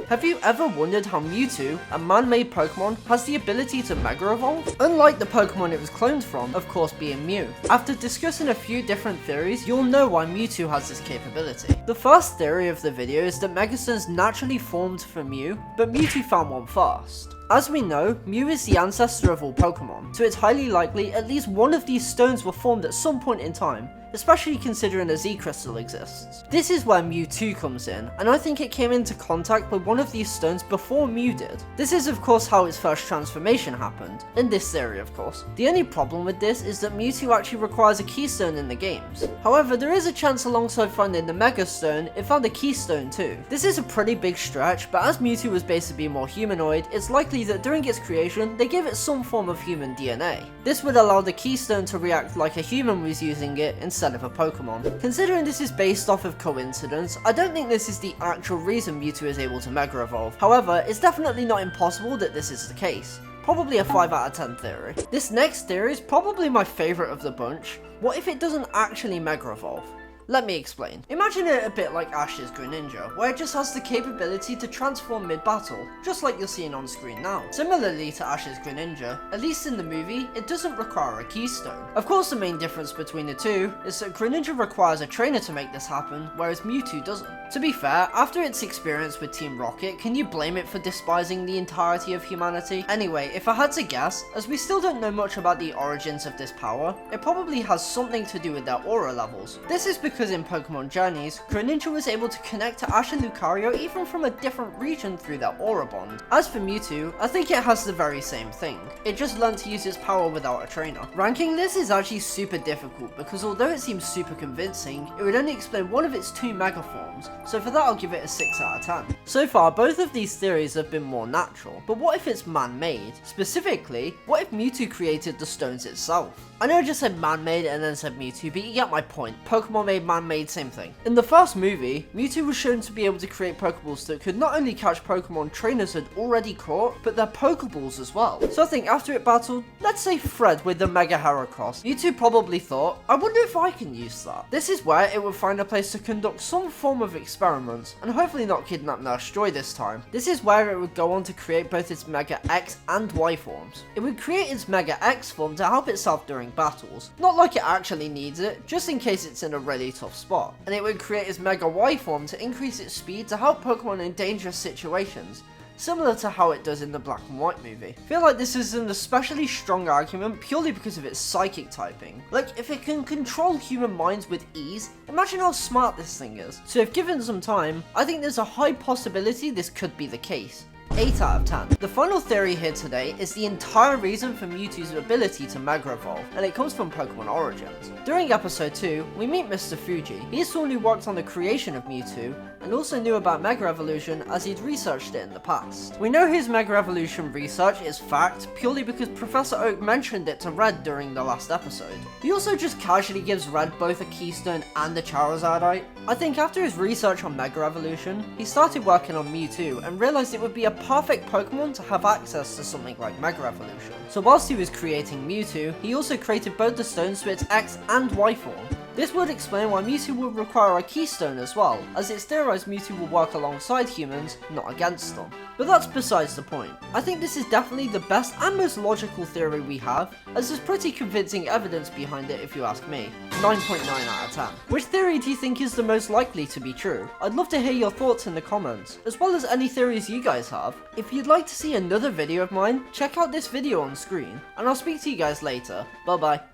Have you ever wondered how Mewtwo, a man-made Pokemon, has the ability to Mega Evolve? Unlike the Pokemon it was cloned from, of course being Mew. After discussing a few different theories, you'll know why Mewtwo has this capability. The first theory of the video is that Mega Stones naturally formed for Mew, but Mewtwo found one first. As we know, Mew is the ancestor of all Pokemon, so it's highly likely at least one of these stones were formed at some point in time, especially considering a Z crystal exists. This is where Mewtwo comes in, and I think it came into contact with one of these stones before Mew did. This is of course how its first transformation happened, in this theory of course. The only problem with this is that Mewtwo actually requires a keystone in the games. However, there is a chance alongside finding the Mega Stone, it found a keystone too. This is a pretty big stretch, but as Mewtwo was based to be more humanoid, it's likely that during its creation, they gave it some form of human DNA. This would allow the keystone to react like a human was using it instead of a Pokemon. Considering this is based off of coincidence, I don't think this is the actual reason Mewtwo is able to Mega Evolve. However, it's definitely not impossible that this is the case. Probably a 5 out of 10 theory. This next theory is probably my favourite of the bunch. What if it doesn't actually Mega Evolve? Let me explain. Imagine it a bit like Ash's Greninja, where it just has the capability to transform mid-battle, just like you're seeing on screen now. Similarly to Ash's Greninja, at least in the movie, it doesn't require a keystone. Of course the main difference between the two is that Greninja requires a trainer to make this happen, whereas Mewtwo doesn't. To be fair, after its experience with Team Rocket, can you blame it for despising the entirety of humanity? Anyway, if I had to guess, as we still don't know much about the origins of this power, it probably has something to do with their aura levels. This is because in Pokemon Journeys, Greninja was able to connect to Ash and Lucario even from a different region through their aura bond. As for Mewtwo, I think it has the very same thing. It just learned to use its power without a trainer. Ranking this is actually super difficult because although it seems super convincing, it would only explain one of its 2 Mega forms, so for that I'll give it a 6 out of 10. So far, both of these theories have been more natural, but what if it's man-made? Specifically, what if Mewtwo created the stones itself? I know I just said man-made and then said Mewtwo, but you get my point. Pokemon made, man-made, same thing. In the first movie, Mewtwo was shown to be able to create Pokeballs that could not only catch Pokemon trainers had already caught, but their Pokeballs as well. So I think after it battled, let's say Fred with the Mega Heracross, Mewtwo probably thought, I wonder if I can use that. This is where it would find a place to conduct some form of experiments, and hopefully not kidnap Nurse Joy this time. This is where it would go on to create both its Mega X and Y forms. It would create its Mega X form to help itself during battles, not like it actually needs it, just in case it's in a really tough spot, and it would create its Mega Y form to increase its speed to help Pokemon in dangerous situations, similar to how it does in the Black and White movie. I feel like this is an especially strong argument purely because of its psychic typing. Like, if it can control human minds with ease, imagine how smart this thing is. So if given some time, I think there's a high possibility this could be the case. 8 out of 10. The final theory here today is the entire reason for Mewtwo's ability to Mega Evolve, and it comes from Pokemon Origins. During episode 2, we meet Mr. Fuji. He is someone who worked on the creation of Mewtwo, and also knew about Mega Evolution as he'd researched it in the past. We know his Mega Evolution research is fact purely because Professor Oak mentioned it to Red during the last episode. He also just casually gives Red both a Keystone and a Charizardite. I think after his research on Mega Evolution, he started working on Mewtwo and realized it would be a perfect Pokemon to have access to something like Mega Evolution. So whilst he was creating Mewtwo, he also created both the stones to its X and Y form. This would explain why Mewtwo would require a keystone as well, as it's theorized Mewtwo will work alongside humans, not against them. But that's besides the point. I think this is definitely the best and most logical theory we have, as there's pretty convincing evidence behind it if you ask me. 9.9 out of 10. Which theory do you think is the most likely to be true? I'd love to hear your thoughts in the comments, as well as any theories you guys have. If you'd like to see another video of mine, check out this video on screen, and I'll speak to you guys later. Bye bye.